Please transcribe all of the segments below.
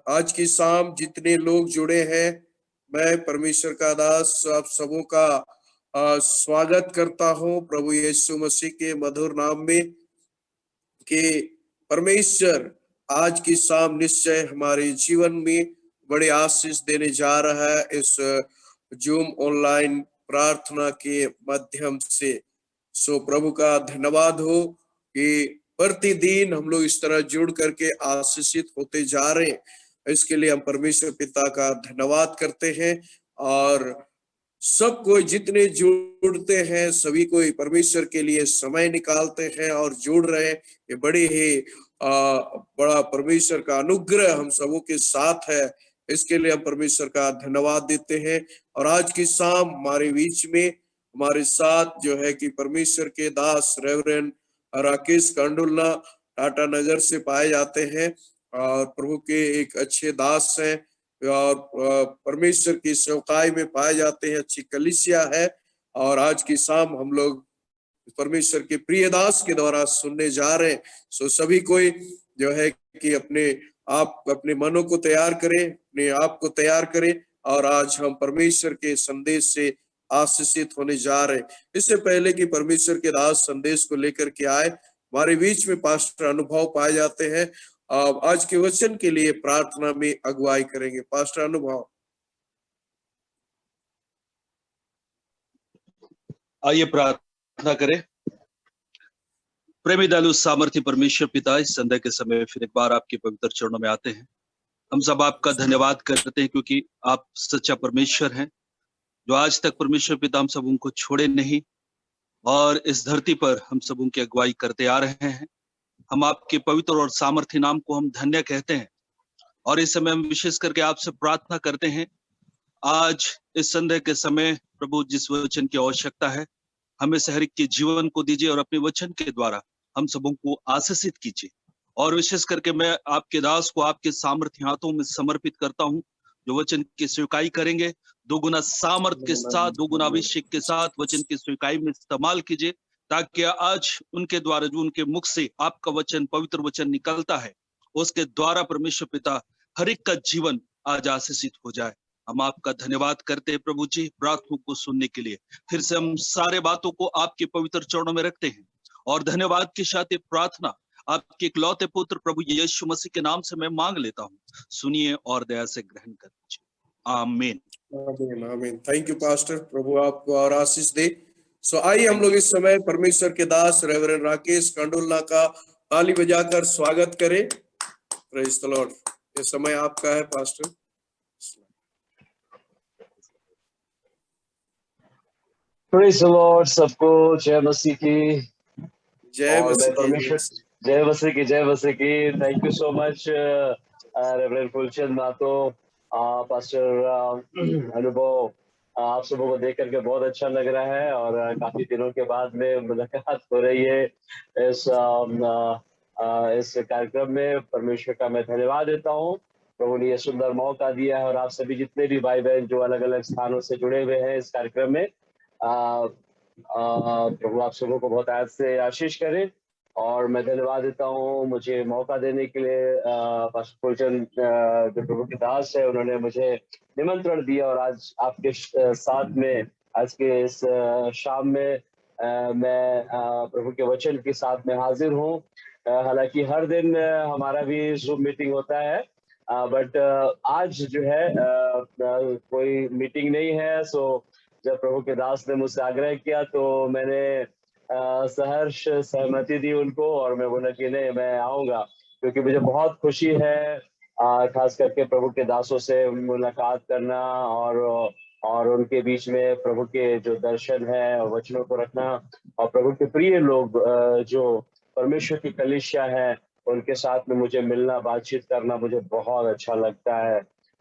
आज की शाम जितने लोग जुड़े हैं, मैं परमेश्वर का दास आप सबों का स्वागत करता हूं प्रभु यीशु मसीह के मधुर नाम में कि परमेश्वर आज की शाम निश्चय हमारे जीवन में बड़े आशीष देने जा रहा है इस जूम ऑनलाइन प्रार्थना के माध्यम से। सो प्रभु का धन्यवाद हो कि प्रतिदिन हम लोग इस तरह जुड़ करके आशीषित होते जा रहे हैं। इसके लिए हम परमेश्वर पिता का धन्यवाद करते हैं और सब कोई जितने जुड़ते हैं सभी कोई परमेश्वर के लिए समय निकालते हैं और जुड़ रहे हैं। ये बड़े ही बड़ा परमेश्वर का अनुग्रह हम सबों के साथ है। इसके लिए हम परमेश्वर का धन्यवाद देते हैं। और आज की शाम हमारे बीच में हमारे साथ जो है कि परमेश्वर के दास रेवरेंड राकेश कांडुलना टाटा नगर से पाए जाते हैं और प्रभु के एक अच्छे दास हैं और परमेश्वर की सेवकाई में पाए जाते हैं। अच्छी कलीसिया है और आज की शाम हम लोग परमेश्वर के प्रिय दास के द्वारा सुनने जा रहे हैं। सो सभी कोई जो है कि अपने मनों को तैयार करें, अपने आप को तैयार करें और आज हम परमेश्वर के संदेश से आशीषित होने जा रहे हैं। इससे पहले कि परमेश्वर के दास संदेश को लेकर के आए, हमारे बीच में पास्टर अनुभव पाए जाते हैं। आज के वचन के लिए प्रार्थना में अगुवाई करेंगे। पास्टर अनुभव। आइए प्रार्थना करें। प्रेमी दयालु सामर्थ्य परमेश्वर पिता, इस संध्या के समय फिर एक बार आपके पवित्र चरणों में आते हैं। हम सब आपका धन्यवाद करते हैं क्योंकि आप सच्चा परमेश्वर हैं जो आज तक परमेश्वर पिता हम सब उनको छोड़े नहीं और इस धरती पर हम सब उनकी अगुवाई करते आ रहे हैं। हम आपके पवित्र और सामर्थ्य नाम को हम धन्य कहते हैं और इस समय हम विशेष करके आपसे प्रार्थना करते हैं। आज इस संध्या के समय प्रभु जिस वचन की आवश्यकता है हमें से हर एक के जीवन को दीजिए और अपने वचन के द्वारा हम सबों को आशीषित कीजिए। और विशेष करके मैं आपके दास को आपके सामर्थ्य हाथों में समर्पित करता हूं जो वचन की स्वीकाई करेंगे। दोगुना सामर्थ के साथ, दोगुना अभिषेक के साथ वचन की स्वीकाई में इस्तेमाल कीजिए ताकि आज उनके द्वारा जो उनके मुख से आपका वचन, पवित्र वचन निकलता है, उसके द्वारा परमेश्वर पिता हर एक का जीवन आज आशीषित हो जाए। हम आपका धन्यवाद करते हैं प्रभु जी प्रार्थना को सुनने के लिए। फिर से हम सारे बातों को आपके पवित्र चरणों में रखते हैं और धन्यवाद के साथ प्रार्थना आपके इकलौते पुत्र प्रभु यीशु मसीह के नाम से मैं मांग लेता हूँ। सुनिए और दया से ग्रहण कर लीजिए। आमीन। आमीन आमीन। थैंक यू पास्टर, प्रभु आपको और आशीष दे। सो आइए हम लोग इस समय परमेश्वर के दास रेवरेंड राकेश कांडुलना का ताली बजाकर स्वागत करें। Praise the Lord. ये समय आपका है पास्टर। Praise the Lord. सबको जय मसीह की। जय मसीह परमेश्वर जय मसीह की, जय मसीह की। Thank you so much reverend Phoolchand Mato, pastor Anubhav. आप सबों को देख करके बहुत अच्छा लग रहा है और काफी दिनों के बाद में मुलाकात हो रही है इस कार्यक्रम में। परमेश्वर का मैं धन्यवाद देता हूँ। प्रभु ने ये सुंदर मौका दिया है और आप सभी जितने भी भाई बहन जो अलग अलग स्थानों से जुड़े हुए हैं इस कार्यक्रम में, प्रभु आप सबों को बहुत आयत से आशीष करे। और मैं धन्यवाद देता हूँ मुझे मौका देने के लिए। पास्टर फुलचंद जो प्रभु के दास है, उन्होंने मुझे निमंत्रण दिया और आज आपके साथ में आज के इस शाम में मैं प्रभु के वचन के साथ में हाजिर हूँ। हालांकि हर दिन हमारा भी जूम मीटिंग होता है, बट आज जो है कोई मीटिंग नहीं है। सो जब प्रभु के दास ने मुझसे आग्रह किया तो मैंने सहर्ष सहमति दी उनको और मैं बोला कि नहीं, मैं आऊंगा, क्योंकि मुझे बहुत खुशी है खास करके प्रभु के दासों से मुलाकात करना और उनके बीच में प्रभु के जो दर्शन है और वचनों को रखना और प्रभु के प्रिय लोग जो परमेश्वर की कलीसिया है उनके साथ में मुझे मिलना, बातचीत करना मुझे बहुत अच्छा लगता है।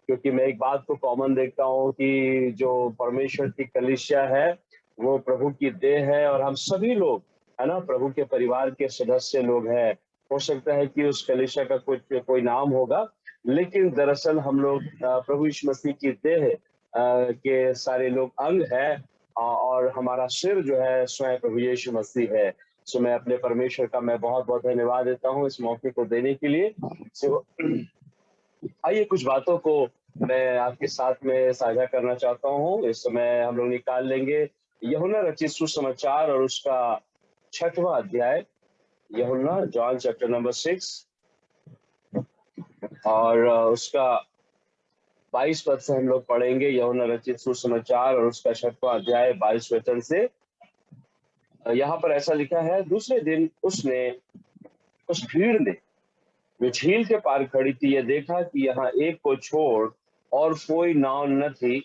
क्योंकि मैं एक बात को कॉमन देखता हूँ कि जो परमेश्वर की कलीसिया है वो प्रभु की देह है और हम सभी लोग है ना प्रभु के परिवार के सदस्य लोग हैं। हो सकता है कि उस कलीसिया का कोई नाम होगा, लेकिन दरअसल हम लोग प्रभु यीशु मसीह की देह के सारे लोग अंग है और हमारा सिर जो है स्वयं प्रभु यीशु मसीह है। सो मैं अपने परमेश्वर का मैं बहुत बहुत धन्यवाद देता हूँ इस मौके को देने के लिए। सो आइए कुछ बातों को मैं आपके साथ में साझा करना चाहता हूँ। इस समय हम लोग निकाल लेंगे यूहन्ना रचित सुसमाचार और उसका 6वां अध्याय, यूहन्ना जॉन चैप्टर नंबर 6 और उसका 22 पद से हम लोग पढ़ेंगे। यूहन्ना रचित सुसमाचार और उसका 6वां अध्याय 22 वचन से। यहाँ पर ऐसा लिखा है, दूसरे दिन उस भीड़ ने जो झील के पार खड़ी थी, यह देखा कि यहाँ एक को छोड़ और कोई नाव न थी,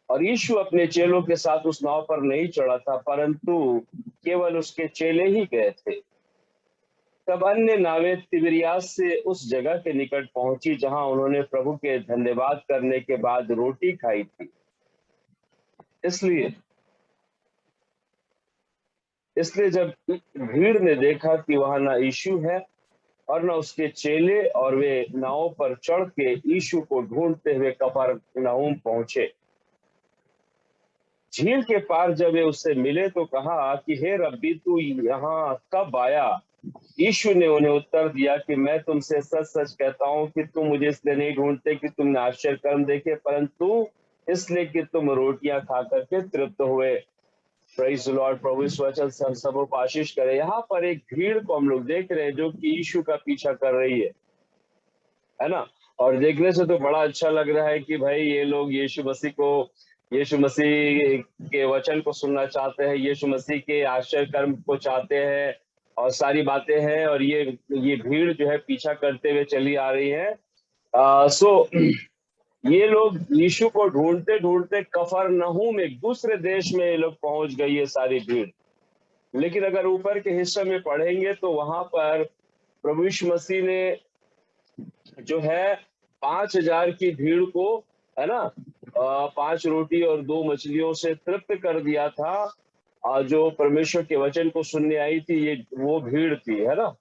और यीशु अपने चेलों के साथ उस नाव पर नहीं चढ़ा था, परंतु केवल उसके चेले ही गए थे। तब अन्य नावें तिबिरियास से उस जगह के निकट पहुंची जहां उन्होंने प्रभु के धन्यवाद करने के बाद रोटी खाई थी। इसलिए जब भीड़ ने देखा कि वहां न यीशु है और न उसके चेले, और वे नाव पर चढ़ के यीशु को ढूंढते हुए कफरनहूम पहुंचे। झील के पार जब वे उससे मिले तो कहा कि हे रब्बी, तू यहाँ कब आया? यीशु ने उन्हें उत्तर दिया कि मैं तुमसे सच सच कहता हूँ कि तुम मुझे इसलिए नहीं ढूंढते कि तुमने आश्चर्य कर्म देखे, परंतु इसलिए कि तुम रोटियां खा करके तृप्त हुए। Praise the Lord. प्रभु इस वचन से हम सबों को आशीष करे। यहाँ पर एक भीड़ को हम लोग देख रहे हैं जो कि यीशु का पीछा कर रही है ना। और देखने से तो बड़ा अच्छा लग रहा है कि भाई ये लोग यीशु मसीह के वचन को सुनना चाहते हैं, यीशु मसीह के आश्चर्य कर्म को चाहते हैं, और सारी बातें हैं, और ये भीड़ जो है पीछा करते हुए चली आ रही है। ये लोग यीशु को ढूंढते ढूंढते कफरनहूम, एक दूसरे देश में ये लोग पहुंच गई है सारी भीड़। लेकिन अगर ऊपर के हिस्से में पढ़ेंगे तो वहां पर प्रभु यीशु मसीह ने जो है 5000 की भीड़ को, है ना, 5 रोटी और 2 मछलियों से तृप्त कर दिया था। जो परमेश्वर के वचन को सुनने आई थी, ये वो भीड़ थी, है ना।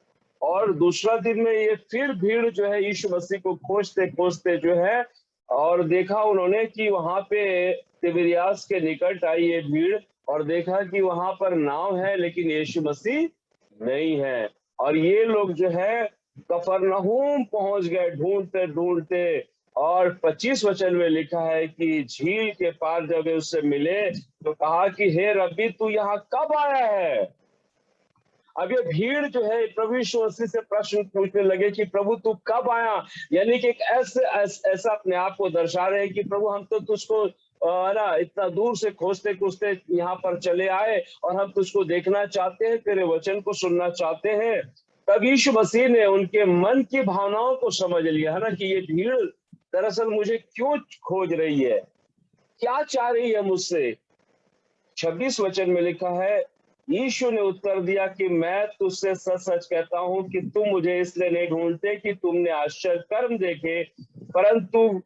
और दूसरा दिन में ये फिर भीड़ जो है यीशु मसीह को खोजते खोजते जो है, और देखा उन्होंने कि वहां पे तिबिरियास के निकट आई ये भीड़, और देखा कि वहां पर नाव है लेकिन यीशु मसीह नहीं है। और ये लोग जो है कफरनहूम पहुंच गए ढूंढते ढूंढते। और 25 वचन में लिखा है कि झील के पार जब उससे मिले तो कहा कि हे रब्बी, तू यहाँ कब आया है? अब ये भीड़ जो है प्रभु यीशु मसीह से प्रश्न पूछने लगे कि प्रभु तू कब आया, यानी कि एक ऐसा अपने आप को दर्शा रहे हैं कि प्रभु हम तो तुझको ना इतना दूर से खोजते खोजते यहाँ पर चले आए, और हम तुझको देखना चाहते हैं, तेरे वचन को सुनना चाहते हैं। तब यीशु मसीह ने उनके मन की भावनाओं को समझ लिया, है ना, कि ये भीड़ दरअसल मुझे क्यों खोज रही है, क्या चाह रही है मुझसे। 26 वचन में लिखा है, यीशु ने उत्तर दिया कि मैं तुझसे सच सच कहता हूं कि तुम मुझे इसलिए नहीं ढूंढते कि तुमने आश्चर्य कर्म देखे, परंतु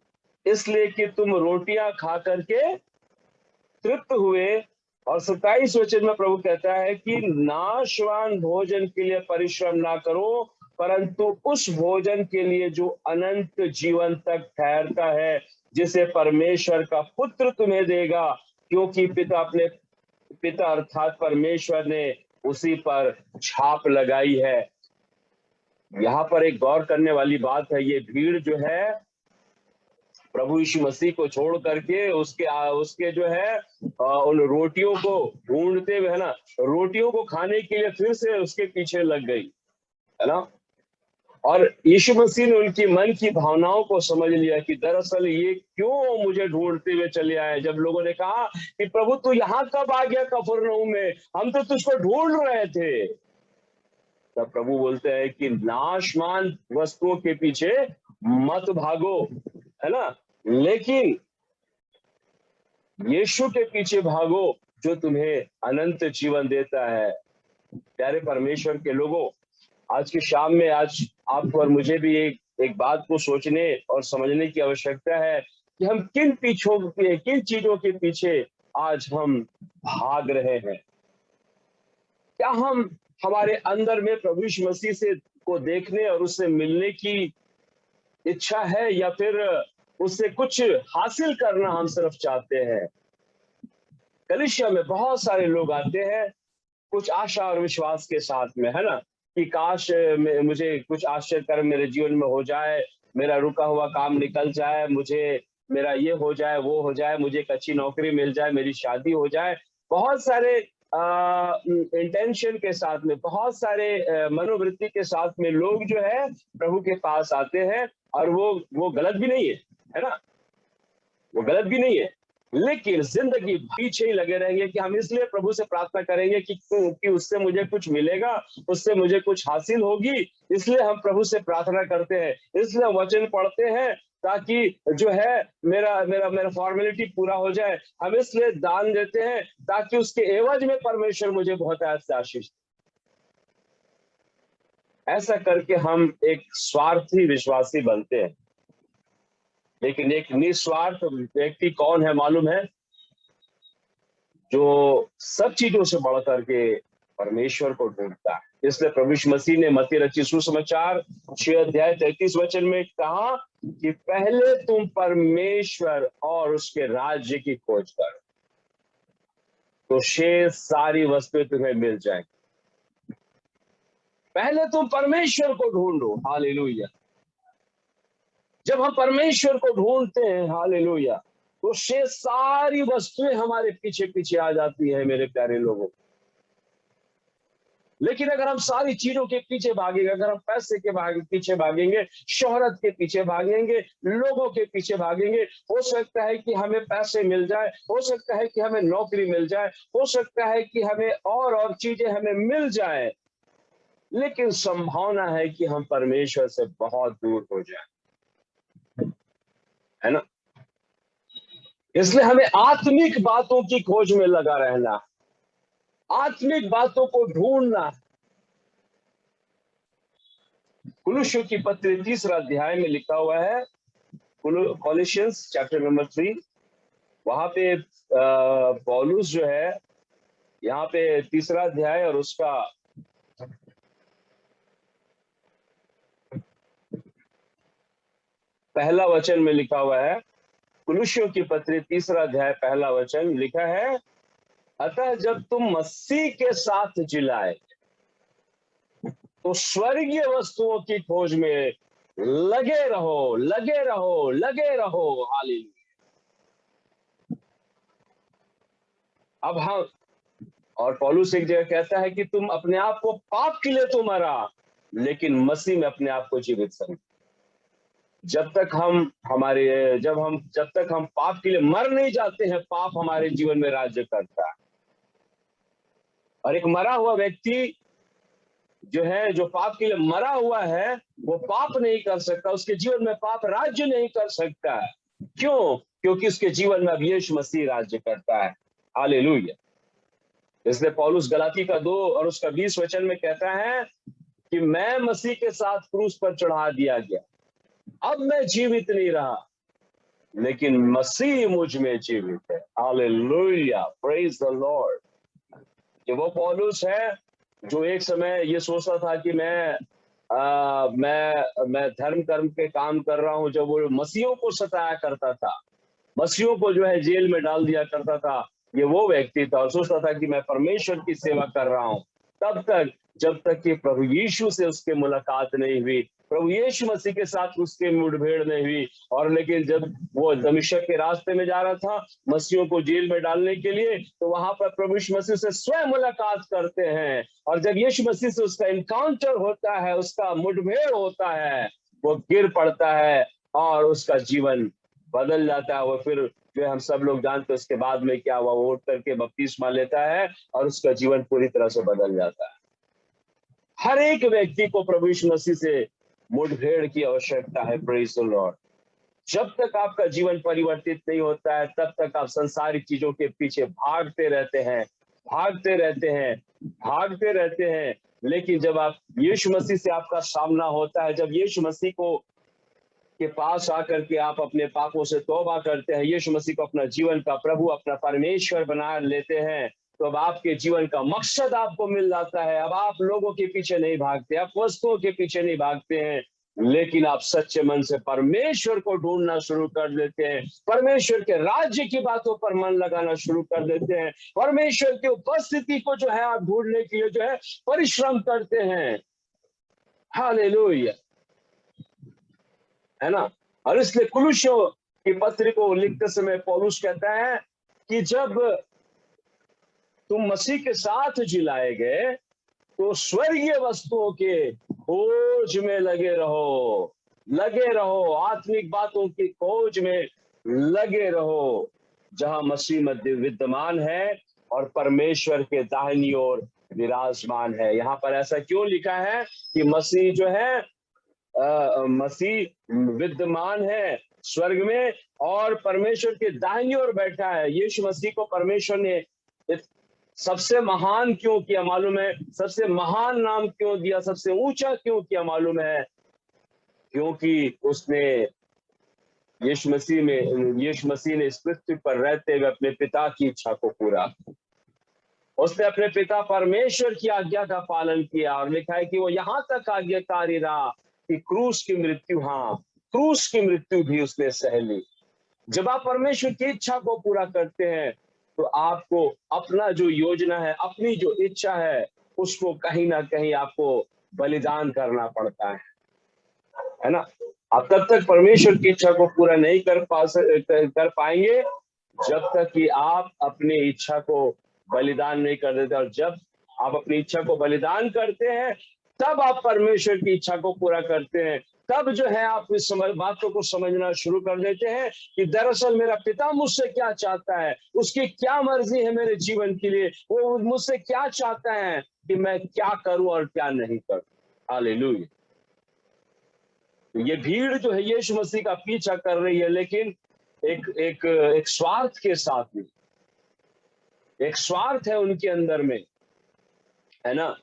इसलिए कि तुम रोटियां खा करके तृप्त हुए। और 27 वचन में प्रभु कहता है कि नाशवान भोजन के लिए परिश्रम ना करो, परंतु उस भोजन के लिए जो अनंत जीवन तक ठहरता है, जिसे परमेश्वर का पुत्र तुम्हें देगा, क्योंकि पिता अर्थात परमेश्वर ने उसी पर छाप लगाई है। यहाँ पर एक गौर करने वाली बात है, ये भीड़ जो है प्रभु यीशु मसीह को छोड़ करके उसके जो है उन रोटियों को ढूंढते हुए, है ना, रोटियों को खाने के लिए फिर से उसके पीछे लग गई, है ना। और यीशु मसीह ने उनकी मन की भावनाओं को समझ लिया कि दरअसल ये क्यों मुझे ढूंढते हुए चले आए। जब लोगों ने कहा कि प्रभु तू यहाँ कब आ गया कफरनहूम में, हम तो तुझको ढूंढ रहे थे, तब प्रभु बोलते हैं कि नाशवान वस्तुओं के पीछे मत भागो, है ना, लेकिन यीशु के पीछे भागो जो तुम्हें अनंत जीवन देता है। प्यारे परमेश्वर के लोगों, आज की शाम में आज आपको और मुझे भी एक बात को सोचने और समझने की आवश्यकता है कि हम किन चीजों के पीछे आज हम भाग रहे हैं। क्या हम हमारे अंदर में प्रभु यीशु मसीह से को देखने और उससे मिलने की इच्छा है, या फिर उससे कुछ हासिल करना हम सिर्फ चाहते हैं। कलीसिया में बहुत सारे लोग आते हैं कुछ आशा और विश्वास के साथ में, है ना, कि काश मुझे कुछ आश्चर्य कर्म मेरे जीवन में हो जाए, मेरा रुका हुआ काम निकल जाए, मुझे मेरा ये हो जाए, वो हो जाए, मुझे एक अच्छी नौकरी मिल जाए, मेरी शादी हो जाए। बहुत सारे इंटेंशन के साथ में, बहुत सारे मनोवृत्ति के साथ में लोग जो है प्रभु के पास आते हैं, और वो गलत भी नहीं है ना, वो गलत भी नहीं है, लेकिन जिंदगी पीछे ही लगे रहेंगे कि हम इसलिए प्रभु से प्रार्थना करेंगे कि उससे मुझे कुछ मिलेगा, उससे मुझे कुछ हासिल होगी, इसलिए हम प्रभु से प्रार्थना करते हैं, इसलिए हम वचन पढ़ते हैं ताकि जो है मेरा मेरा मेरा फॉर्मेलिटी पूरा हो जाए, हम इसलिए दान देते हैं ताकि उसके एवज में परमेश्वर मुझे बहुत से आशीष। ऐसा करके हम एक स्वार्थी विश्वासी बनते हैं, लेकिन एक निस्वार्थ व्यक्ति कौन है मालूम है? जो सब चीजों से बढ़ करके परमेश्वर को ढूंढता है। इसलिए प्रभु यीशु मसीह ने मत्ती रचित सुसमाचार 6:33 में कहा कि पहले तुम परमेश्वर और उसके राज्य की खोज करो, तो शेष सारी वस्तुएं तुम्हें मिल जाएंगी। पहले तुम परमेश्वर को ढूंढो। हालेलुया। जब हम परमेश्वर को ढूंढते हैं, हालेलुया, तो शेष सारी वस्तुएं हमारे पीछे पीछे आ जाती है मेरे प्यारे लोगों। लेकिन अगर हम सारी चीजों के पीछे भागेंगे, अगर हम पैसे के पीछे भागेंगे, शोहरत के पीछे भागेंगे, लोगों के पीछे भागेंगे, हो सकता है कि हमें पैसे मिल जाए, हो सकता है कि हमें नौकरी मिल जाए, हो सकता है कि हमें और चीजें हमें मिल जाए, लेकिन संभावना है कि हम परमेश्वर से बहुत दूर हो जाए, है ना। इसलिए हमें आत्मिक बातों की खोज में लगा रहना, आत्मिक बातों को ढूंढना। कुलुस्सियों की पत्री 3 अध्याय में लिखा हुआ है, कॉलिशियंस चैप्टर नंबर 3, वहां पे पौलुस जो है, यहाँ पे 3 अध्याय और उसका 1 वचन में लिखा हुआ है। कुलुस्सियों की पत्री 3 अध्याय 1 वचन लिखा है, अतः जब तुम मसीह के साथ जिलाए तो स्वर्गीय वस्तुओं की खोज में लगे रहो, लगे रहो, लगे रहो। हालेलुया। अब हम, और पौलुस एक जगह कहता है कि तुम अपने आप को पाप के लिए तो मरा, लेकिन मसीह में अपने आप को जीवित समझो। जब तक हम पाप के लिए मर नहीं जाते हैं, पाप हमारे जीवन में राज्य करता है। और एक मरा हुआ व्यक्ति जो है, जो पाप के लिए मरा हुआ है, वो पाप नहीं कर सकता, उसके जीवन में पाप राज्य नहीं कर सकता है। क्यों? क्योंकि उसके जीवन में अब यीशु मसीह राज्य करता है। हालेलुया। इसलिए पौलुस गलाती का 2 और उसका 20 वचन में कहता है कि मैं मसीह के साथ क्रूस पर चढ़ा दिया गया, अब मैं जीवित नहीं रहा, लेकिन मसीह मुझ में जीवित है। Hallelujah, praise the Lord. कि वो पौलुस है जो एक समय ये सोचता था कि मैं धर्म कर्म के काम कर रहा हूं, जब वो मसीहों को सताया करता था, मसीहों को जो है जेल में डाल दिया करता था, ये वो व्यक्ति था और सोचता था कि मैं परमेश्वर की सेवा कर रहा हूं, तब तक जब तक कि प्रभु यीशु से उसकी मुलाकात नहीं हुई, प्रभु यीशु मसीह के साथ उसके मुठभेड़ नहीं हुई। और लेकिन जब वो दमिश्क के रास्ते में जा रहा था मसीहों को जेल में डालने के लिए, तो वहां पर प्रभु यीशु मसीह से स्वयं मुलाकात करते हैं, और जब यीशु मसीह से उसका एनकाउंटर होता है, उसका मुठभेड़ होता है, वो गिर पड़ता है और उसका जीवन बदल जाता है। वो फिर जो हम सब लोग जानते हैं उसके बाद में क्या हुआ, वो उठ करके बपतिस्मा लेता है और उसका जीवन पूरी तरह से बदल जाता है। हर एक व्यक्ति को प्रभु यीशु मसीह से मुठभेड़ की आवश्यकता है। Praise the Lord. जब तक आपका जीवन परिवर्तित नहीं होता है, तब तक आप संसारिक चीजों के पीछे भागते रहते हैं, भागते रहते हैं, भागते रहते हैं। लेकिन जब आप यीशु मसीह से आपका सामना होता है, जब यीशु मसीह को के पास आकर के आप अपने पापों से तौबा करते हैं, यीशु मसीह को अपना जीवन का प्रभु, अपना परमेश्वर बना लेते हैं, तो अब आपके जीवन का मकसद आपको मिल जाता है। अब आप लोगों के पीछे नहीं भागते, आप वस्तुओं के पीछे नहीं भागते हैं, लेकिन आप सच्चे मन से परमेश्वर को ढूंढना शुरू कर देते हैं, परमेश्वर के राज्य की बातों पर मन लगाना शुरू कर देते हैं, परमेश्वर की उपस्थिति को जो है आप ढूंढने के लिए जो है परिश्रम करते हैं। हालेलुया। है ना। और इसलिए कुलुस्सियों की पत्री को लिखते समय पौलुस कहता है कि जब तुम मसीह के साथ जिलाए गए तो स्वर्गीय वस्तुओं के खोज में लगे रहो, आत्मिक बातों की खोज में लगे रहो, जहां मसीह मध्य विद्यमान है और परमेश्वर के दाहिनी ओर विराजमान है। यहाँ पर ऐसा क्यों लिखा है कि मसीह जो है मसीह विद्यमान है स्वर्ग में और परमेश्वर के दाहिनी ओर बैठा है। यीशु मसीह को परमेश्वर ने सबसे महान क्यों किया मालूम है? सबसे महान नाम क्यों दिया? सबसे ऊंचा क्यों किया मालूम है? क्योंकि उसने यीशु मसीह ने इस पृथ्वी पर रहते हुए अपने पिता की इच्छा को पूरा किया। उसने अपने पिता परमेश्वर की आज्ञा का पालन किया और लिखा है कि वो यहां तक आज्ञाकारी रहा कि क्रूस की मृत्यु भी उसने सह ली। जब आप परमेश्वर की इच्छा को पूरा करते हैं तो आपको अपना जो योजना है, अपनी जो इच्छा है, उसको कहीं ना कहीं आपको बलिदान करना पड़ता है ना। आप तब तक परमेश्वर की इच्छा को पूरा नहीं कर पाएंगे जब तक कि आप अपनी इच्छा को बलिदान नहीं कर देते। और जब आप अपनी इच्छा को बलिदान करते हैं तब आप परमेश्वर की इच्छा को पूरा करते हैं। तब जो है आप इस बातों को समझना शुरू कर देते हैं कि दरअसल मेरा पिता मुझसे क्या चाहता है, उसकी क्या मर्जी है मेरे जीवन के लिए, वो मुझसे क्या चाहता है कि मैं क्या करूं और क्या नहीं करूं। हालेलुया। ये भीड़ जो है यीशु मसीह का पीछा कर रही है, लेकिन एक स्वार्थ के साथ में। एक स्वार्थ है उनके अंदर में, है ना।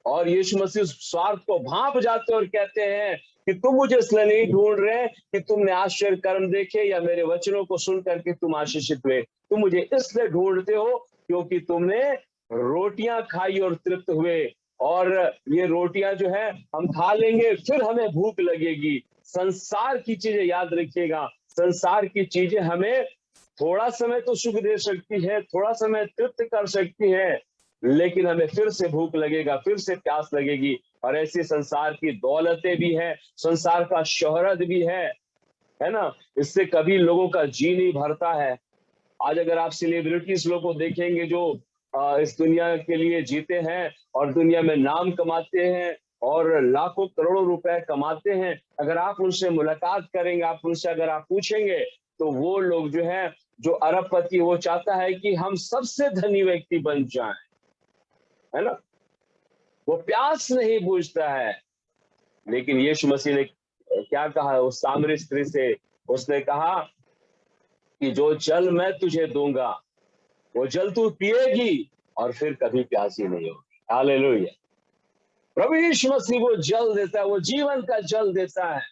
और यीशु मसीह उस स्वार्थ को भांप जाते और कहते हैं कि तुम मुझे इसलिए नहीं ढूंढ रहे कि तुमने आश्चर्य कर्म देखे या मेरे वचनों को सुन करके तुम आशीषित हुए। तुम मुझे इसलिए ढूंढते हो क्योंकि तुमने रोटियां खाई और तृप्त हुए। और ये रोटियां जो है हम खा लेंगे फिर हमें भूख लगेगी। संसार की चीजें याद रखिएगा, संसार की चीजें हमें थोड़ा समय तो सुख दे सकती है, थोड़ा समय तृप्त कर सकती है, लेकिन हमें फिर से भूख लगेगा, फिर से प्यास लगेगी। और ऐसी संसार की दौलतें भी है, संसार का शोहरत भी है ना। इससे कभी लोगों का जी नहीं भरता है। आज अगर आप सेलिब्रिटीज लोग को देखेंगे जो इस दुनिया के लिए जीते हैं और दुनिया में नाम कमाते हैं और लाखों करोड़ों रुपए कमाते हैं, अगर आप उनसे मुलाकात करेंगे, आप उनसे अगर आप पूछेंगे तो वो लोग जो है, जो अरबपति, वो चाहता है कि हम सबसे धनी व्यक्ति बन जाएं, है ना। वो प्यास नहीं बूझता है। लेकिन यीशु मसीह ने क्या कहा उस सामरी स्त्री से? उसने कहा कि जो जल मैं तुझे दूंगा वो जल तू पिएगी और फिर कभी प्यासी नहीं होगी। हालेलुया। प्रभु यीशु मसीह वो जल देता है, वो जीवन का जल देता है,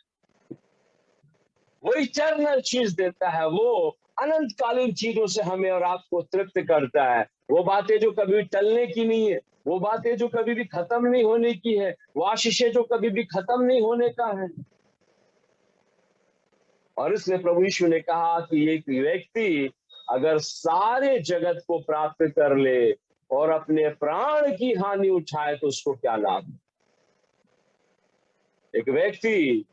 वो इटर्नल चीज देता है, वो अनंतकालीन चीजों से हमें और आपको तृप्त करता है। वो बातें जो कभी टलने की नहीं है, वो बातें जो कभी भी खत्म नहीं होने की है, वो आशीषें जो कभी भी खत्म नहीं होने का है। और इसलिए प्रभु यीशु ने कहा कि एक व्यक्ति अगर सारे जगत को प्राप्त कर ले और अपने प्राण की हानि उठाए तो उसको क्या लाभ। एक व्यक्ति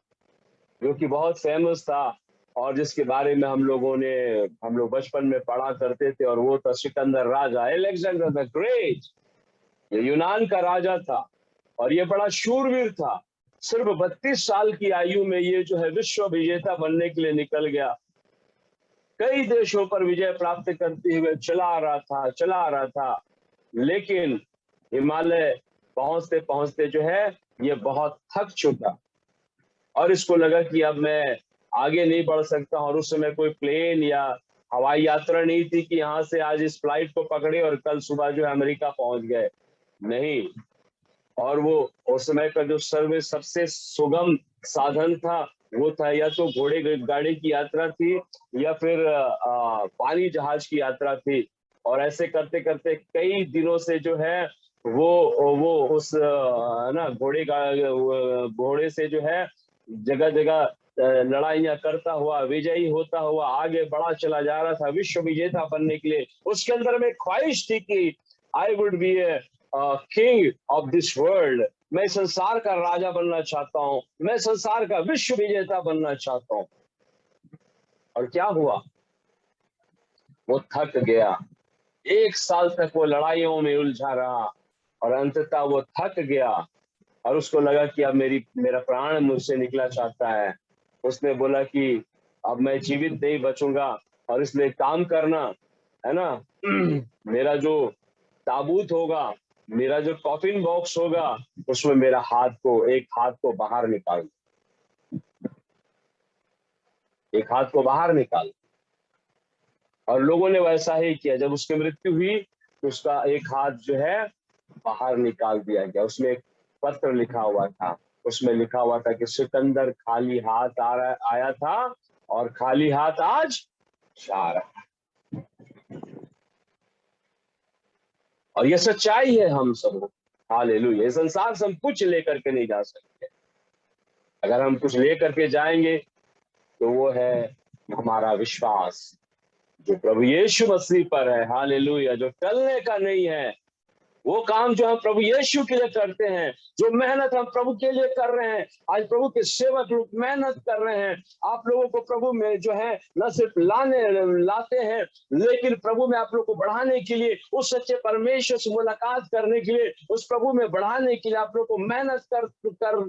जो कि बहुत फेमस था और जिसके बारे में हम लोग बचपन में पढ़ा करते थे, और वो था सिकंदर राजा, अलेक्जेंडर द ग्रेट। ये यूनान का राजा था और ये बड़ा शूरवीर था। सिर्फ 32 साल की आयु में ये जो है विश्व विजेता बनने के लिए निकल गया। कई देशों पर विजय प्राप्त करते हुए चला रहा था, लेकिन हिमालय पहुंचते पहुंचते जो है ये बहुत थक चुका और इसको लगा कि अब मैं आगे नहीं बढ़ सकता। और उस समय कोई प्लेन या हवाई यात्रा नहीं थी कि यहाँ से आज इस फ्लाइट को पकड़े और कल सुबह जो है अमेरिका पहुंच गए, नहीं। और वो उस समय का जो सबसे सुगम साधन था वो था या तो घोड़े गाड़ी की यात्रा थी या फिर पानी जहाज की यात्रा थी। और ऐसे करते करते कई दिनों से जो है वो उस ना घोड़े से जो है जगह जगह लड़ाइयां करता हुआ, विजयी होता हुआ आगे बढ़ा चला जा रहा था विश्व विजेता बनने के लिए। उसके अंदर में ख्वाहिश थी कि I would be a king of this world, मैं संसार का राजा बनना चाहता हूं, मैं संसार का विश्व विजेता बनना चाहता हूं। और क्या हुआ? वो थक गया। 1 साल तक वो लड़ाइयों में उलझा रहा और अंततः वो थक गया और उसको लगा कि अब मेरा प्राण मुझसे निकला चाहता है। उसने बोला कि अब मैं जीवित नहीं बचूंगा और इसलिए काम करना, है ना, मेरा जो ताबूत होगा, मेरा जो कॉफिन बॉक्स होगा, उसमें मेरा एक हाथ को बाहर निकाल, एक हाथ को बाहर निकाल। और लोगों ने वैसा ही किया। जब उसकी मृत्यु हुई तो उसका एक हाथ जो है बाहर निकाल दिया गया। उसमें एक पत्र लिखा हुआ था, उसमें लिखा हुआ था कि सिकंदर खाली हाथ आया था और खाली हाथ आज जा रहा है। और ये सच्चाई है हम सब। हालेलुया। ये संसार से हम कुछ लेकर के नहीं जा सकते। अगर हम कुछ लेकर के जाएंगे तो वो है हमारा विश्वास जो प्रभु यीशु मसीह पर है। हालेलुया। जो टलने का नहीं है। वो काम जो हम प्रभु यीशु के लिए करते हैं, जो मेहनत हम प्रभु के लिए कर रहे हैं, आज प्रभु के सेवक लोग मेहनत कर रहे हैं। आप लोगों को प्रभु में जो है न सिर्फ लाते हैं, लेकिन प्रभु में आप लोग को बढ़ाने के लिए, उस सच्चे परमेश्वर से मुलाकात करने के लिए, उस प्रभु में बढ़ाने के लिए आप लोग को मेहनत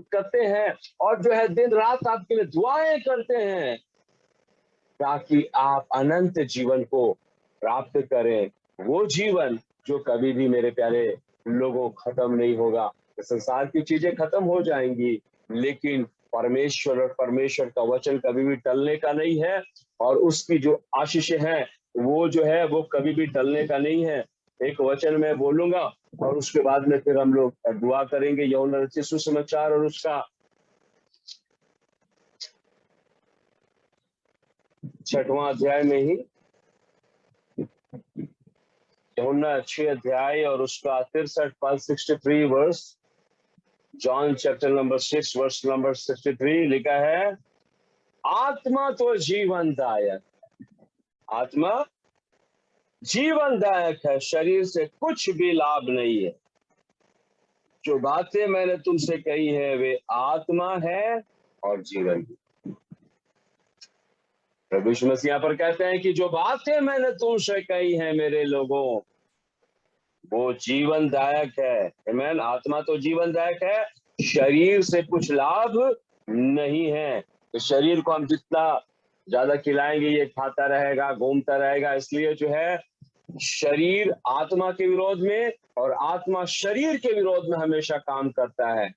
करते हैं और जो है दिन रात आपके लिए दुआएं करते हैं ताकि आप अनंत जीवन को प्राप्त करें। वो जीवन जो कभी भी मेरे प्यारे लोगों खत्म नहीं होगा। संसार की चीजें खत्म हो जाएंगी, लेकिन परमेश्वर का वचन कभी भी टलने का नहीं है और उसकी जो आशीषें हैं वो जो है वो कभी भी टलने का नहीं है। एक वचन मैं बोलूंगा और उसके बाद में फिर हम लोग दुआ करेंगे। यूहन्ना रचित सुसमाचार और उसका 6वां अध्याय में ही, यूहन्ना 6 अध्याय और उसका 63 पद 63 verse, John chapter number 6 verse number 63 लिखा है, आत्मा तो जीवनदायक, आत्मा जीवनदायक है, शरीर से कुछ भी लाभ नहीं है। जो बातें मैंने तुमसे कही है वे आत्मा है और जीवन भी। प्रभु यीशु मसीह यहाँ पर कहते हैं कि जो बातें मैंने तुमसे कही हैं मेरे लोगों, वो जीवनदायक है। आमीन। आत्मा तो जीवनदायक है, शरीर से कुछ लाभ नहीं है। तो शरीर को हम जितना ज्यादा खिलाएंगे ये खाता रहेगा, घूमता रहेगा। इसलिए जो है शरीर आत्मा के विरोध में और आत्मा शरीर के विरोध में हमेशा काम करता है।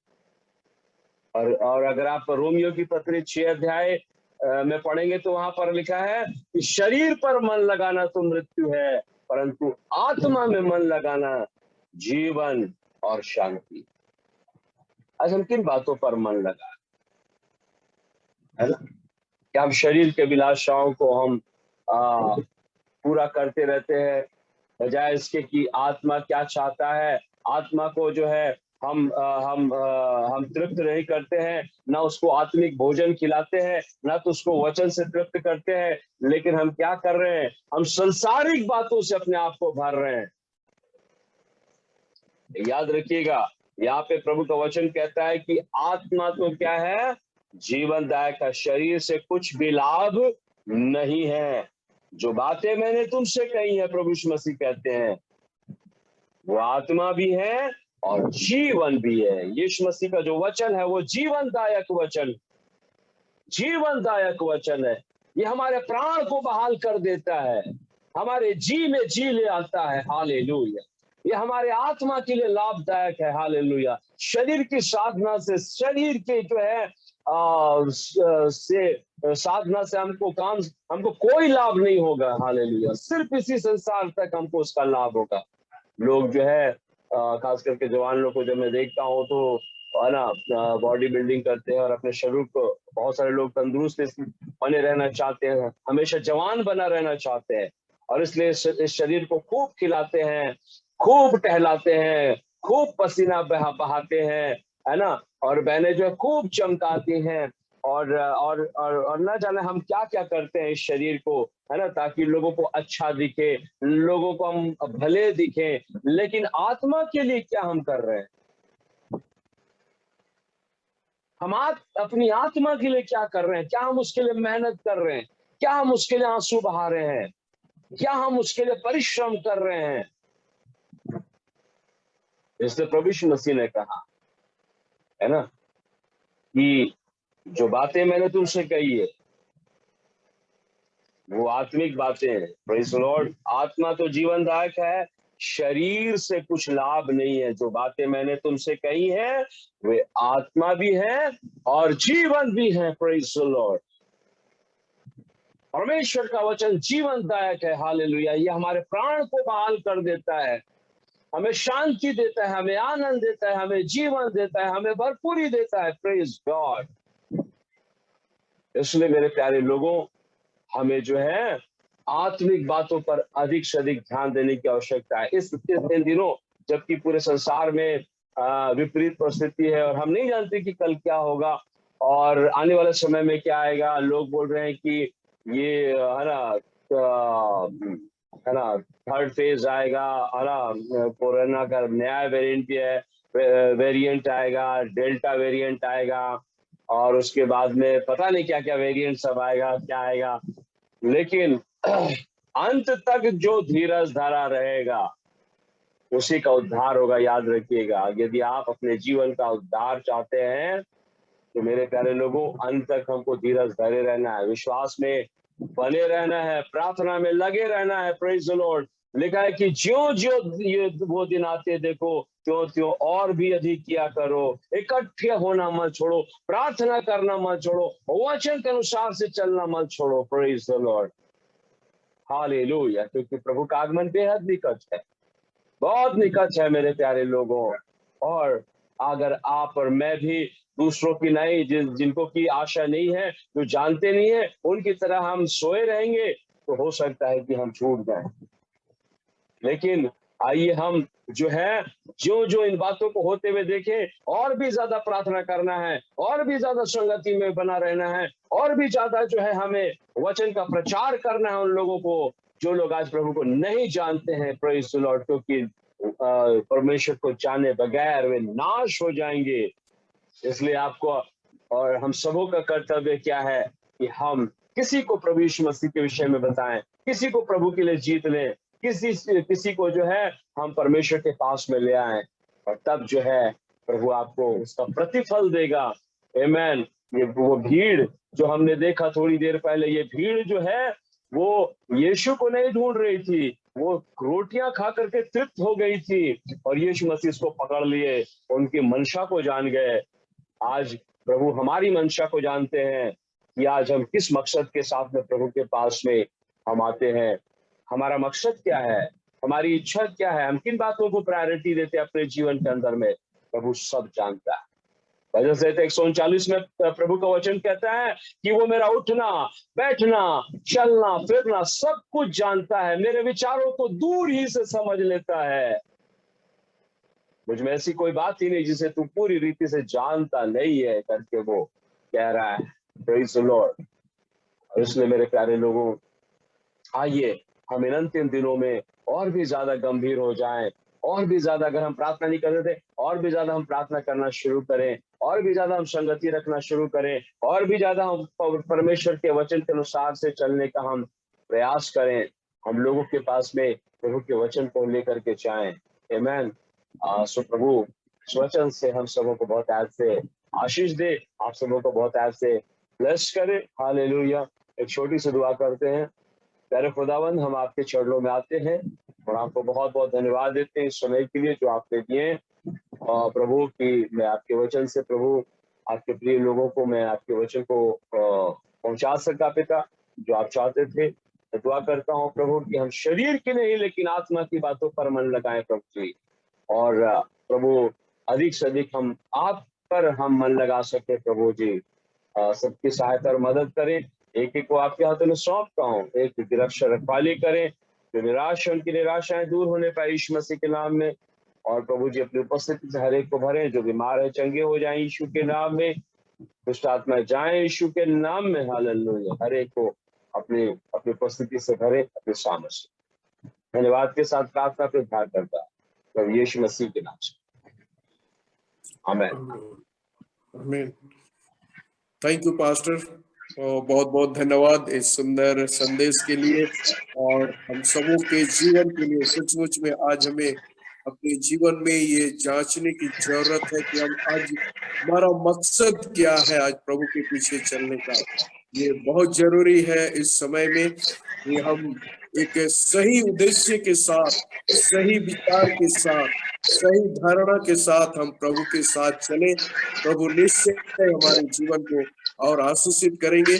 और अगर आप रोमियो की पत्री 6 अध्याय में पढ़ेंगे तो वहां पर लिखा है कि शरीर पर मन लगाना तो मृत्यु है, परंतु आत्मा में मन लगाना जीवन और शांति। आज हम किन बातों पर मन लगा, है ना? क्या हम शरीर के विलासाओं को हम पूरा करते रहते हैं बजाय इसके कि आत्मा क्या चाहता है। आत्मा को जो है हम तृप्त नहीं करते हैं, ना उसको आत्मिक भोजन खिलाते हैं, ना तो उसको वचन से तृप्त करते हैं, लेकिन हम क्या कर रहे हैं? हम सांसारिक बातों से अपने आप को भर रहे हैं। याद रखिएगा, यहाँ पे प्रभु का वचन कहता है कि आत्मा तो क्या है? जीवनदायक है, शरीर से कुछ भी लाभ नहीं है। जो बातें मैंने तुमसे कही है, प्रभु यीशु मसीह कहते हैं, वो आत्मा भी है और जीवन भी है। यीशु मसीह का जो वचन है वो जीवनदायक वचन है। ये हमारे प्राण को बहाल कर देता है, हमारे जी में जी ले आता है। हालेलुया। ये हमारे आत्मा के लिए लाभदायक है। हालेलुया। शरीर की साधना से, शरीर के जो है साधना से हमको कोई लाभ नहीं होगा। हालेलुया। सिर्फ इसी संसार तक हमको उसका लाभ होगा। लोग जो है खास करके जवान लोग को जब मैं देखता हूँ तो है ना, बॉडी बिल्डिंग करते हैं और अपने शरीर को, बहुत सारे लोग तंदुरुस्त बने रहना चाहते हैं, हमेशा जवान बना रहना चाहते हैं और इसलिए इस शरीर को खूब खिलाते हैं, खूब टहलाते हैं, खूब पसीना बहाते हैं, है ना, और बहनें जो है खूब चमकाती हैं और ना जाने हम क्या क्या करते हैं इस शरीर को, है ना, ताकि लोगों को अच्छा दिखे, लोगों को हम भले दिखें। लेकिन आत्मा के लिए क्या हम कर रहे हैं? हम अपनी आत्मा के लिए क्या कर रहे हैं, क्या हम उसके लिए मेहनत कर रहे हैं, क्या हम उसके लिए आंसू बहा रहे हैं, क्या हम उसके लिए परिश्रम कर रहे हैं। इसलिए प्रभु यीशु मसीह ने कहा है ना कि जो बातें मैंने तुमसे कही है वो आत्मिक बातें हैं। Praise the Lord. आत्मा तो जीवनदायक है, शरीर से कुछ लाभ नहीं है। जो बातें मैंने तुमसे कही है वे आत्मा भी है और जीवन भी है। Praise the Lord. परमेश्वर का वचन जीवनदायक है। हालेलुया। ये हमारे प्राण को बहाल कर देता है, हमें शांति देता है, हमें आनंद देता है, हमें जीवन देता है, हमें भरपूरी देता है। Praise God. इसलिए मेरे प्यारे लोगों, हमें जो है आत्मिक बातों पर अधिक से अधिक ध्यान देने की आवश्यकता है। इस इन दिनों जबकि पूरे संसार में विपरीत परिस्थिति है और हम नहीं जानते कि कल क्या होगा और आने वाले समय में क्या आएगा। लोग बोल रहे हैं कि ये है ना थर्ड फेज आएगा, है ना, कोरोना का नया वेरिएंट है, वेरिएंट आएगा, डेल्टा वेरिएंट आएगा और उसके बाद में पता नहीं क्या क्या वेरिएंट सब आएगा, क्या आएगा। लेकिन अंत तक जो धीरज धरा रहेगा उसी का उद्धार होगा। याद रखिएगा, यदि आप अपने जीवन का उद्धार चाहते हैं तो मेरे प्यारे लोगों, अंत तक हमको धीरज धरे रहना है, विश्वास में बने रहना है, प्रार्थना में लगे रहना है। Praise the Lord. लिखा है कि ज्यों ज्यों ये वो दिन आते देखो त्यों त्यों और भी अधिक किया करो। इकट्ठे होना मत छोड़ो, प्रार्थना करना मत छोड़ो, वचन के अनुसार से चलना मत छोड़ो। Praise the Lord. हालेलुया। क्योंकि प्रभु का आगमन बेहद निकट है, बहुत निकट है मेरे प्यारे लोगों। और अगर आप और मैं भी दूसरों की नहीं, जिनको की आशा नहीं है, जो जानते नहीं है, उनकी तरह हम सोए रहेंगे तो हो सकता है कि हम छूट जाएं। लेकिन आइए हम जो है जो जो इन बातों को होते हुए देखें, और भी ज्यादा प्रार्थना करना है, और भी ज्यादा संगति में बना रहना है, और भी ज्यादा जो है हमें वचन का प्रचार करना है उन लोगों को जो लोग आज प्रभु को नहीं जानते हैं। Praise the Lord. क्योंकि परमेश्वर को जाने बगैर वे नाश हो जाएंगे। इसलिए आपको और हम सबों का कर्तव्य क्या है कि हम किसी को प्रभु यीशु मसीह के विषय में बताएं, किसी को प्रभु के लिए जीत लें, किसी को जो है हम परमेश्वर के पास में ले आएं और तब जो है प्रभु आपको उसका प्रतिफल देगा। आमीन। ये वो भीड़ जो हमने देखा थोड़ी देर पहले, ये भीड़ जो है वो यीशु को नहीं ढूंढ रही थी, वो रोटियां खा करके तृप्त हो गई थी और यीशु मसीह इसको पकड़ लिए, उनकी मंशा को जान गए। आज प्रभु हमारी मंशा को जानते हैं कि आज हम किस मकसद के साथ में प्रभु के पास में हम आते हैं। हमारा मकसद क्या है, हमारी इच्छा क्या है, हम किन बातों को प्रायोरिटी देते हैं अपने जीवन के अंदर में, प्रभु सब जानता है। भजन संहिता 139 में प्रभु का वचन कहता है कि वो मेरा उठना बैठना चलना फिरना सब कुछ जानता है, मेरे विचारों को दूर ही से समझ लेता है। मुझ में ऐसी कोई बात ही नहीं जिसे तू पूरी रीति से जानता नहीं है करके वो कह रहा है। Praise the Lord. और इसलिए मेरे प्यारे लोगों, आइए हम इन अंतिम दिनों में और भी ज्यादा गंभीर हो जाएं, और भी ज्यादा, अगर हम प्रार्थना नहीं करते थे, और भी ज्यादा हम प्रार्थना करना शुरू करें, और भी ज्यादा हम संगति रखना शुरू करें, और भी ज्यादा हम परमेश्वर के वचन के अनुसार से चलने का हम प्रयास करें। हम लोगों के पास में प्रभु के वचन को लेकर के जाएं। आमीन। सो प्रभु इस वचन से हम सबों को बहुत ऐसे आशीष दे, आप सबों को बहुत ऐसे ब्लेस करे। हालेलुया। एक छोटी सी दुआ करते हैं। प्यारे खुदावंद, हम आपके चरणों में आते हैं और आपको बहुत बहुत धन्यवाद देते हैं इस समय के लिए जो आपने दिए। और प्रभु की मैं आपके वचन से प्रभु आपके प्रिय लोगों को मैं आपके वचन को पहुंचा सका पिता, जो आप चाहते थे। तो दुआ करता हूँ प्रभु कि हम शरीर की नहीं लेकिन आत्मा की बातों पर मन लगाएं प्रभु जी। और प्रभु अधिक से अधिक हम आप पर हम मन लगा सके प्रभु जी। सबकी सहायता और मदद करें। एक एक को आपके हाथों में सौंपता हूँ। एक निरक्षर रखवाली करें, जो निराश है उनकी निराशाएं दूर होने पाए यीशु मसीह के नाम में। और प्रभु जी अपनी उपस्थिति से हर एक को भरें, जो बीमार है चंगे हो जाएं यीशु के नाम में, दुष्ट आत्मा जाए यीशु के नाम में। हालेलुया। हर एक को अपनी अपनी उपस्थिति से भरे, अपने सामने से धन्यवाद के साथ प्रार्थना पे ध्यान करता है यीशु मसीह के नाम से। आमीन। आमीन। थैंक यू पास्टर, बहुत बहुत धन्यवाद इस सुंदर संदेश के लिए और हम सबों के जीवन के लिए। सचमुच में आज हमें अपने जीवन में ये जांचने की जरूरत है कि हम आज हमारा मकसद क्या है, आज प्रभु के पीछे चलने का। ये बहुत जरूरी है इस समय में कि हम एक सही उद्देश्य के साथ, सही विचार के साथ, सही धारणा के साथ हम प्रभु के साथ चले। प्रभु निश्चय हमारे जीवन को और आशीषित करेंगे,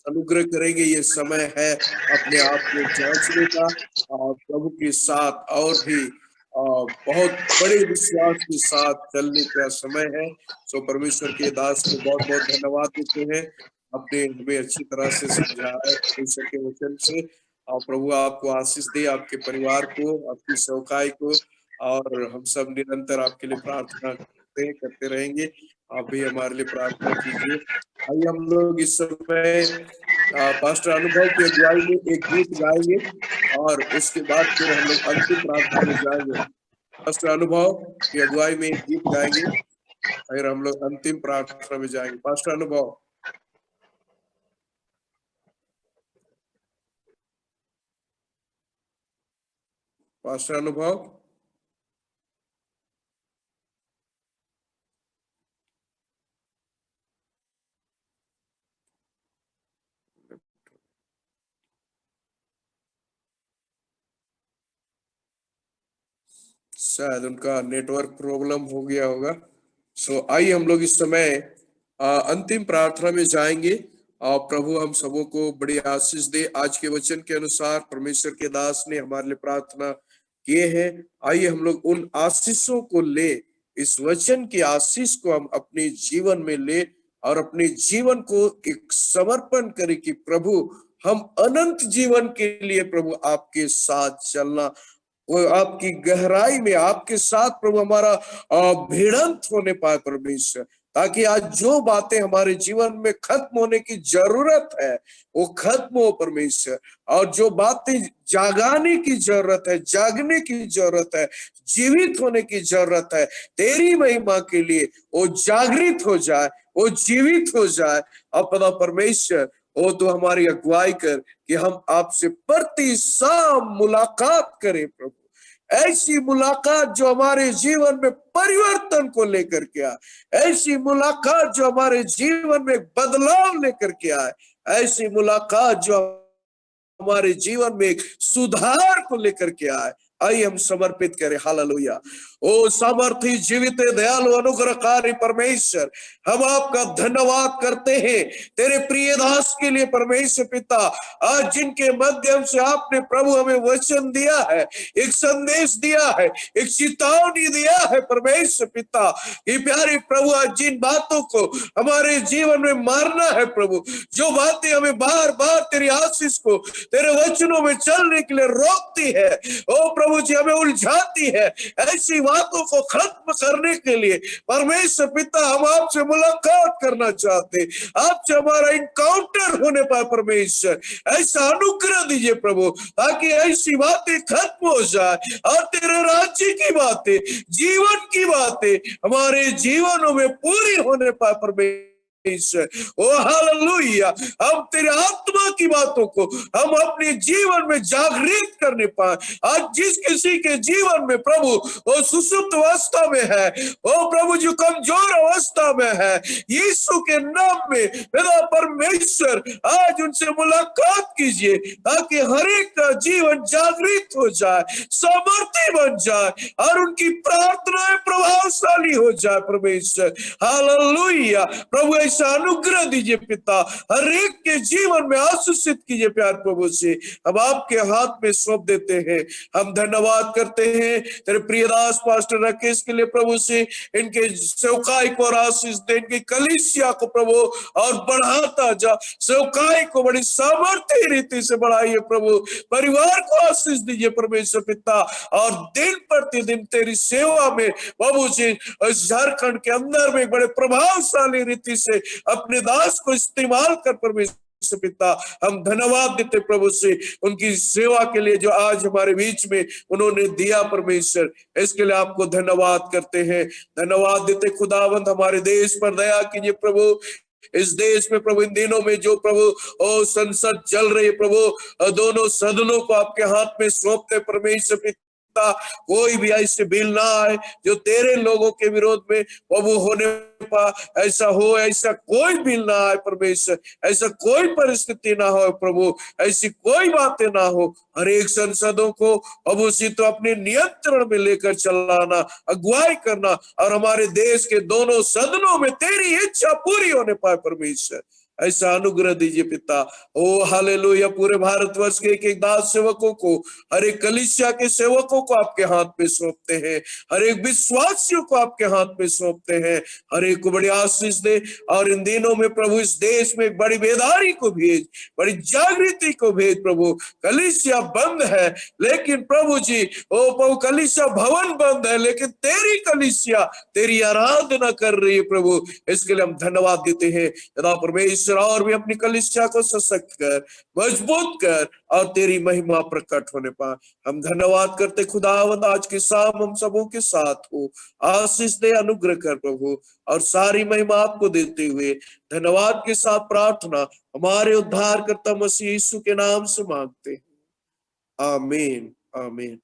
अनुग्रह करेंगे। ये समय है अपने आप को जांचने का और प्रभु के साथ और भी बहुत बड़े विश्वास के साथ चलने का समय है। सो परमेश्वर के दास को बहुत बहुत धन्यवाद देते हैं, आपने हमें अच्छी तरह से समझाया परमेश्वर के वचन से। और प्रभु आपको आशीष दे, आपके परिवार को, आपकी सेवकाई को, और हम सब निरंतर आपके लिए प्रार्थना करते रहेंगे। आप भी हमारे लिए प्रार्थना कीजिए। आइए हम लोग इस समय पास्टर अनुभव की अगुवाई में एक गीत गाएंगे और उसके बाद फिर हम लोग अंतिम प्रार्थना में जाएंगे। पास्टर अनुभव की अगुवाई में एक गीत गाएंगे, फिर हम लोग अंतिम प्रार्थना में जाएंगे। पास्टर अनुभव। पास्टर अनुभव। शायद उनका नेटवर्क प्रॉब्लम हो गया होगा। सो आइए हम लोग इस समय अंतिम प्रार्थना में जाएंगे और प्रभु हम सबों को बड़ी आशीष दे। आज के वचन के अनुसार परमेश्वर के दास ने हमारे लिए प्रार्थना किए हैं। आइए हम लोग उन आशीषों को ले, इस वचन की आशीष को हम अपने जीवन में ले और अपने जीवन को एक समर्पण करें कि प्रभु हम अनंत जीवन के लिए प्रभु आपके साथ चलना, वो आपकी गहराई में आपके साथ प्रभु हमारा भिड़ंत होने पाए परमेश्वर, ताकि आज जो बातें हमारे जीवन में खत्म होने की जरूरत है वो खत्म हो परमेश्वर, और जो बातें जागाने की जरूरत है, जागने की जरूरत है, जीवित होने की जरूरत है तेरी महिमा के लिए, वो जागृत हो जाए, वो जीवित हो जाए। अपना परमेश्वर वो तो हमारी अगुवाई कर कि हम आपसे प्रति शाम मुलाकात करें प्रभु। ऐसी मुलाकात जो हमारे जीवन में परिवर्तन को लेकर के आए, ऐसी मुलाकात जो हमारे जीवन में बदलाव लेकर के आए, ऐसी मुलाकात जो हमारे जीवन में एक सुधार को लेकर के आए। आइए हम समर्पित करें। हालेलुया। ओ सामर्थी जीवित दयालु अनुग्रहकारी परमेश्वर, हम आपका धन्यवाद करते हैं तेरे प्रिय दास के लिए परमेश्वर पिता, आज जिनके माध्यम से आपने प्रभु हमें वचन दिया है, एक संदेश दिया है, एक चेतावनी दिया है परमेश्वर पिता, कि प्यारे प्रभु आज जिन बातों को हमारे जीवन में मारना है प्रभु, जो बातें हमें बार बार तेरी आशीष को, तेरे वचनों में चलने के लिए रोकती है, ओ प्रभु जी हमें उलझाती है, ऐसी बातों को खत्म करने के लिए परमेश्वर पिता हम आपसे मुलाकात करना चाहते, आपसे हमारा इनकाउंटर होने पाए परमेश्वर। ऐसा अनुग्रह दीजिए प्रभु, ताकि ऐसी बातें खत्म हो जाए और तेरे राज्य की बातें, जीवन की बातें हमारे जीवनों में पूरी होने पाए परमेश्वर। ओ हालेलुया। हम तेरे आत्मा की बातों को हम अपने जीवन में जागृत करने पाए। आज जिस किसी के जीवन में प्रभु वो सुसुप्त अवस्था में है, ओ प्रभु जो कमजोर अवस्था में है, यीशु के नाम में पिता परमेश्वर आज उनसे मुलाकात कीजिए, ताकि हर एक का जीवन जागृत हो जाए, सामर्थ्य बन जाए और उनकी प्रार्थनाएं प्रभावशाली हो जाए परमेश्वर। हालेलुया। प्रभु ऐसा अनुग्रह दीजिए पिता, हर एक के जीवन में आशीषित कीजिए प्यार प्रभु से। हम आपके हाथ में सौंप देते हैं। हम धन्यवाद करते हैं तेरे प्रियदास पास्टर राकेश के लिए प्रभु से, इनके सेवकाई को आशीष दे, इनकी कलीसिया को प्रभु और बढ़ाता जा, सेवकाई को बड़ी सामर्थ्य रीति से बढ़ाइए प्रभु, परिवार को आशीष दीजिए परमेश्वर पिता, और दिन प्रतिदिन तेरी सेवा में प्रभु जी झारखंड के अंदर में बड़े प्रभावशाली रीति से अपने दास को इस्तेमाल कर परमेश्वर पिता। हम धन्यवाद देते प्रभु से उनकी सेवा के लिए जो आज हमारे बीच में उन्होंने दिया परमेश्वर, इसके लिए आपको धन्यवाद करते हैं। धन्यवाद देते खुदावंद, हमारे देश पर दया कीजिए प्रभु, इस देश में प्रभु इन दिनों में जो प्रभु ओ संसद चल रही है प्रभु, दोनों सदनों को आपके हाथ में सौंपते परमेश्वर पिता, कोई भी ऐसे बिल ना आए जो तेरे लोगों के विरोध में प्रभु होने पा, ऐसा हो, ऐसा कोई बिल ना आए परमेश्वर, ऐसा कोई परिस्थिति ना हो प्रभु, ऐसी कोई बातें ना हो। हर एक संसदों को अब उसी तो अपने नियंत्रण में लेकर चलाना, अगुवाई करना, और हमारे देश के दोनों सदनों में तेरी इच्छा पूरी होने पाए परमेश्वर, ऐसा अनुग्रह दीजिए पिता। ओ हालेलुया। पूरे भारतवर्ष के एक एक दास सेवकों को, हर एक कलीसिया के सेवकों को आपके हाथ में सौंपते हैं, हर एक विश्वासियों को आपके हाथ में सौंपते हैं, हर एक को बड़ी आशीष दे। और इन दिनों में प्रभु इस देश में बड़ी बेदारी को भेज, बड़ी जागृति को भेज प्रभु। कलीसिया बंद है लेकिन प्रभु जी, ओ प्रभु कलीसिया भवन बंद है लेकिन तेरी कलीसिया तेरी आराधना कर रही है प्रभु, इसके लिए हम धन्यवाद देते हैं। यदा परमेश्वर और भी अपनी कलीसिया को सशक्त कर, मजबूत कर, और तेरी महिमा प्रकट होने पाए। हम धन्यवाद करते खुदावंद, आज की शाम हम सबों के साथ हो, आशीष दे, अनुग्रह कर प्रभु, और सारी महिमा आपको देते हुए धन्यवाद के साथ प्रार्थना हमारे उद्धारकर्ता मसीह यीशु के नाम से मांगते हैं, आमीन आमीन।